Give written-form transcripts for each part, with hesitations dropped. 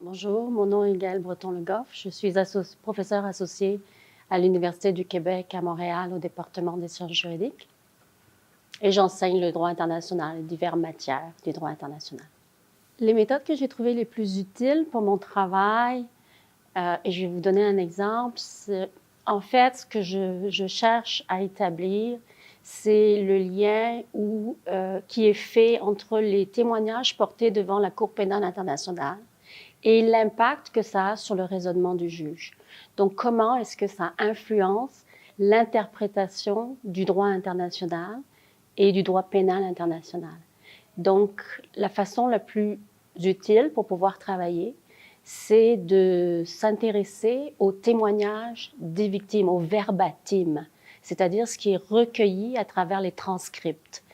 Bonjour, mon nom est Gaëlle Breton-Le Goff. Je suis professeure associée à l'Université du Québec à Montréal au département des sciences juridiques et j'enseigne le droit international et diverses matières du droit international. Les méthodes que j'ai trouvées les plus utiles pour mon travail, et je vais vous donner un exemple, en fait, ce que je cherche à établir, c'est le lien qui est fait entre les témoignages portés devant la Cour pénale internationale et l'impact que ça a sur le raisonnement du juge. Donc, comment est-ce que ça influence l'interprétation du droit international et du droit pénal international? Donc, la façon la plus utile pour pouvoir travailler, c'est de s'intéresser aux témoignages des victimes, au verbatim, c'est-à-dire ce qui est recueilli à travers les transcripts.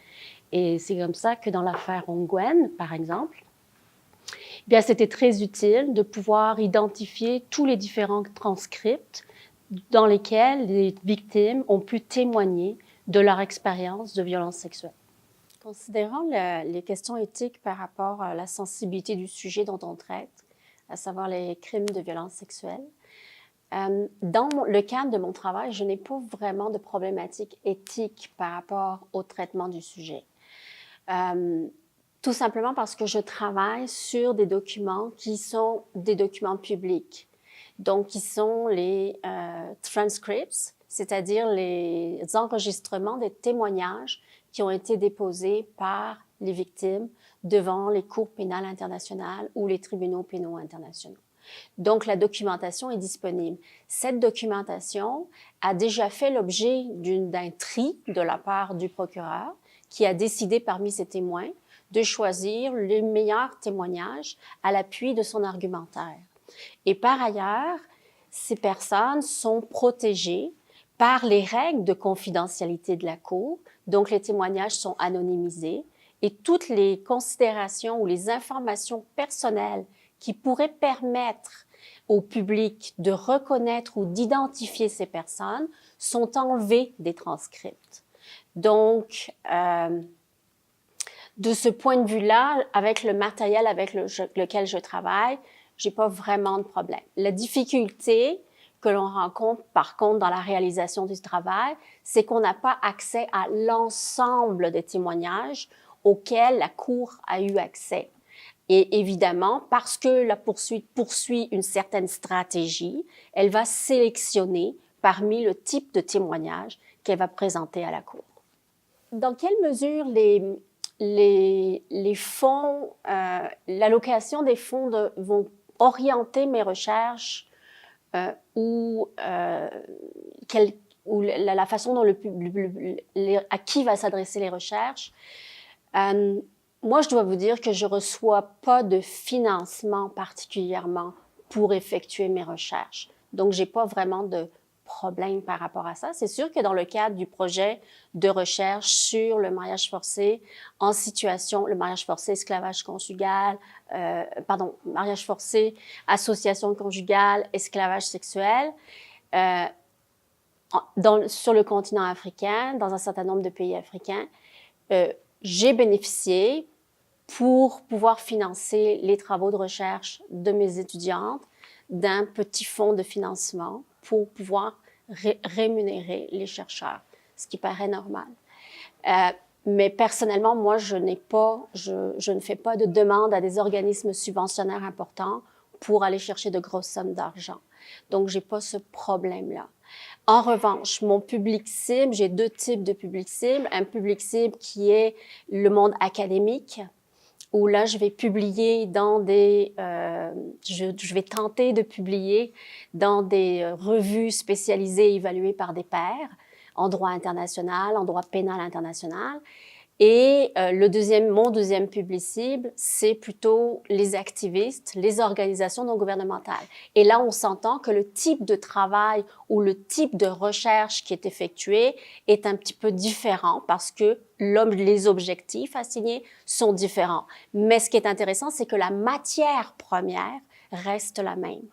Et c'est comme ça que dans l'affaire Ongwen, par exemple, bien, c'était très utile de pouvoir identifier tous les différents transcripts dans lesquels les victimes ont pu témoigner de leur expérience de violence sexuelle. Considérant les questions éthiques par rapport à la sensibilité du sujet dont on traite, à savoir les crimes de violence sexuelle, dans le cadre de mon travail, je n'ai pas vraiment de problématique éthique par rapport au traitement du sujet. Tout simplement parce que je travaille sur des documents qui sont des documents publics. Donc, qui sont les transcripts, c'est-à-dire les enregistrements des témoignages qui ont été déposés par les victimes devant les cours pénales internationales ou les tribunaux pénaux internationaux. Donc, la documentation est disponible. Cette documentation a déjà fait l'objet d'un tri de la part du procureur qui a décidé parmi ses témoins de choisir les meilleurs témoignages à l'appui de son argumentaire. Et par ailleurs, ces personnes sont protégées par les règles de confidentialité de la Cour, donc les témoignages sont anonymisés et toutes les considérations ou les informations personnelles qui pourraient permettre au public de reconnaître ou d'identifier ces personnes sont enlevées des transcripts. Donc, de ce point de vue-là, avec le matériel avec lequel je travaille, j'ai pas vraiment de problème. La difficulté que l'on rencontre, par contre, dans la réalisation du travail, c'est qu'on n'a pas accès à l'ensemble des témoignages auxquels la Cour a eu accès. Et évidemment, parce que la poursuite poursuit une certaine stratégie, elle va sélectionner parmi le type de témoignage qu'elle va présenter à la Cour. Dans quelle mesure les fonds, l'allocation des fonds vont orienter mes recherches ou la façon dont à qui va s'adresser les recherches. Moi, je dois vous dire que je reçois pas de financement particulièrement pour effectuer mes recherches. Donc, j'ai pas vraiment de problème par rapport à ça. C'est sûr que dans le cadre du projet de recherche sur le mariage forcé en situation, le mariage forcé, esclavage conjugal, mariage forcé, association conjugale, esclavage sexuel, sur le continent africain, dans un certain nombre de pays africains, j'ai bénéficié pour pouvoir financer les travaux de recherche de mes étudiantes d'un petit fonds de financement pour pouvoir rémunérer les chercheurs, ce qui paraît normal. Mais personnellement, moi, je ne fais pas de demande à des organismes subventionnaires importants pour aller chercher de grosses sommes d'argent. Donc, j'ai pas ce problème-là. En revanche, mon public cible, j'ai deux types de public cible. Un public cible qui est le monde académique, où là, je vais publier dans je vais tenter de publier dans des revues spécialisées évaluées par des pairs en droit international, en droit pénal international. Et mon deuxième public cible, c'est plutôt les activistes, les organisations non gouvernementales. Et là, on s'entend que le type de travail ou le type de recherche qui est effectué est un petit peu différent parce que les objectifs assignés sont différents. Mais ce qui est intéressant, c'est que la matière première reste la même.